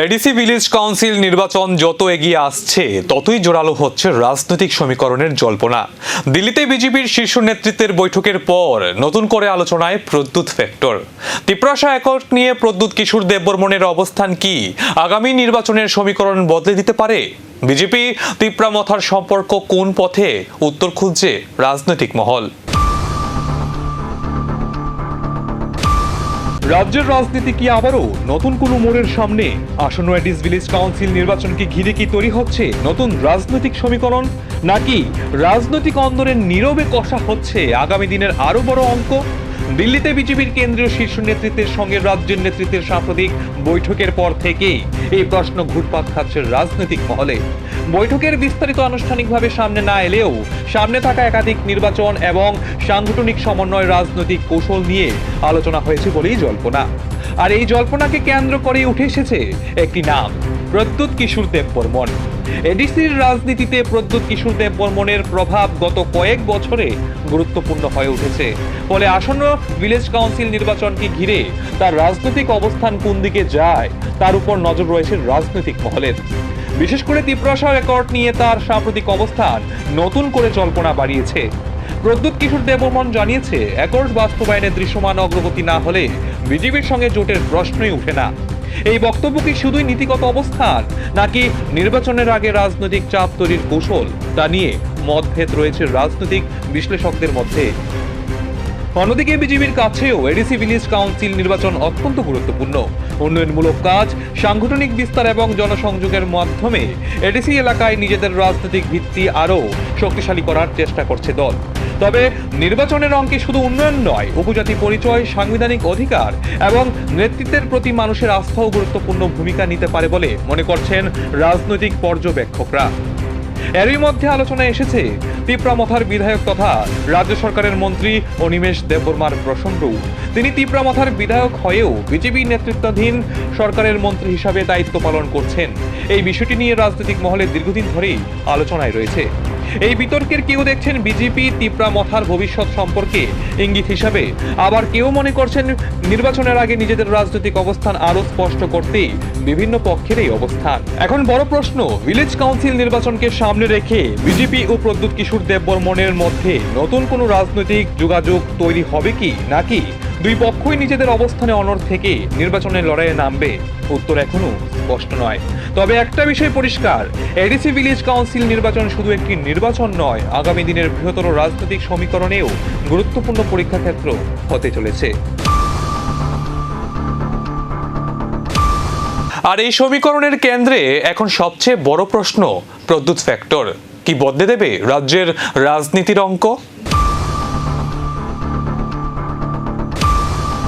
ADC village council নির্বাচন যত এগিয়ে আসছে ততই জোরালো হচ্ছে রাজনৈতিক সমীকরণের জল্পনা। দিল্লিতে বিজেপির শীর্ষ নেতৃত্বের বৈঠকের পর নতুন করে আলোচনায় প্রদ্যুৎ ফ্যাক্টর। তিপ্রাসা অ্যাকর্ড নিয়ে প্রদ্যুৎ কিশোর দেববর্মনের অবস্থান কি আগামী নির্বাচনের সমীকরণ বদলে দিতে পারে? বিজেপি তিপ্রামথার সম্পর্ক কোন পথে, উত্তর খুঁজছে রাজনৈতিক মহল। রাজ্যের রাজনীতি কি আবারও নতুন কোনো মোড়ের সামনে? আসন্ন এডিসি ভিলেজ কাউন্সিল নির্বাচনকে ঘিরে কি তৈরি হচ্ছে নতুন রাজনৈতিক সমীকরণ, নাকি রাজনৈতিক অন্দরের নীরবে কষা হচ্ছে আগামী দিনের আরো বড় অঙ্ক? দিল্লিতে বিজেপির কেন্দ্রীয় শীর্ষ নেতৃত্বের সঙ্গে রাজ্যের নেতৃত্বের সাম্প্রতিক বৈঠকের পর থেকেই এই প্রশ্ন ঘুরপাক খাচ্ছে রাজনৈতিক মহলে। বৈঠকের বিস্তারিত আনুষ্ঠানিকভাবে সামনে না এলেও সামনে থাকা একাধিক নির্বাচন এবং সাংগঠনিক সমন্বয় রাজনৈতিক কৌশল নিয়ে আলোচনা হয়েছে বলেই জল্পনা। আর এই জল্পনাকে কেন্দ্র করে উঠে এসেছে একটি নাম, প্রদ্যুৎ কিশোর দেববর্মন। এডিসির রাজনীতিতে প্রদ্যুৎ কিশোর দেববর্মনের প্রভাব গত কয়েক বছরে গুরুত্বপূর্ণ হয়ে উঠেছে। ফলে আসন্ন ভিলেজ কাউন্সিল নির্বাচনকে ঘিরে তার রাজনৈতিক অবস্থান কোন দিকে যায় তার উপর নজর রয়েছে রাজনৈতিক মহলের। বিশেষ করে তিপ্রাসা অ্যাকর্ড নিয়ে তার সাম্প্রতিক অবস্থান নতুন করে জল্পনা বাড়িয়েছে। প্রদ্যুৎ কিশোর দেববর্মন জানিয়েছে, অ্যাকর্ড বাস্তবায়নে দৃশ্যমান অগ্রগতি না হলে বিজেপির সঙ্গে জোটের প্রশ্নই উঠে না। এই বক্তব্য কি শুধুই নীতিগত অবস্থান, নাকি নির্বাচনের আগে রাজনৈতিক চাপ তৈরির কৌশল, তা নিয়ে মতভেদ রয়েছে রাজনৈতিক বিশ্লেষকদের মধ্যে। অন্যদিকে বিজেপির কাছেও এডিসি ভিলেজ কাউন্সিল নির্বাচন অত্যন্ত গুরুত্বপূর্ণ। উন্নয়নমূলক কাজ, সাংগঠনিক বিস্তার এবং জনসংযোগের মাধ্যমে এডিসি এলাকায় নিজেদের রাজনৈতিক ভিত্তি আরও শক্তিশালী করার চেষ্টা করছে দল। তবে নির্বাচনের অঙ্কে শুধু উন্নয়ন নয়, উপজাতি পরিচয়, সাংবিধানিক অধিকার এবং নেতৃত্বের প্রতি মানুষের আস্থাও গুরুত্বপূর্ণ ভূমিকা নিতে পারে বলে মনে করছেন রাজনৈতিক পর্যবেক্ষকরা। এরই মধ্যে আলোচনায় এসেছে তিপ্রামথার বিধায়ক তথা রাজ্য সরকারের মন্ত্রী অনিমেষ দেববর্মার প্রসঙ্গ। তিনি তিপ্রামথার বিধায়ক হয়েও বিজেপি নেতৃত্বাধীন সরকারের মন্ত্রী হিসাবে দায়িত্ব পালন করছেন। এই বিষয়টি নিয়ে রাজনৈতিক মহলে দীর্ঘদিন ধরেই আলোচনায় রয়েছে। এই বিতর্কের কেউ দেখছেন বিজেপি তিপ্রামথার ভবিষ্যৎ সম্পর্কে ইঙ্গিত হিসাবে, আবার কেউ মনে করছেন নির্বাচনের আগে নিজেদের রাজনৈতিক অবস্থান আরো স্পষ্ট করতেই বিভিন্ন পক্ষের এই অবস্থান। এখন বড় প্রশ্ন, ভিলেজ কাউন্সিল নির্বাচনকে সামনে রেখে বিজেপি ও প্রদ্যুৎ কিশোর দেববর্মনের মধ্যে নতুন কোনো রাজনৈতিক যোগাযোগ তৈরি হবে কি, নাকি দুই পক্ষই নিজেদের অবস্থানে অনড় থেকে নির্বাচনের লড়াইয়ে নামবে? উত্তর এখনো স্পষ্ট নয়। তবে একটা বিষয় পরিষ্কার, এডিসি ভিলেজ কাউন্সিল নির্বাচন শুধু একটি নির্বাচন নয়, আগামী দিনের বৃহত্তর রাজনৈতিক সমীকরণেও গুরুত্বপূর্ণ পরীক্ষাক্ষেত্র হতে চলেছে। আর এই সমীকরণের কেন্দ্রে এখন সবচেয়ে বড় প্রশ্ন, প্রদ্যুৎ ফ্যাক্টর কি বদলে দেবে রাজ্যের রাজনীতির অঙ্ক?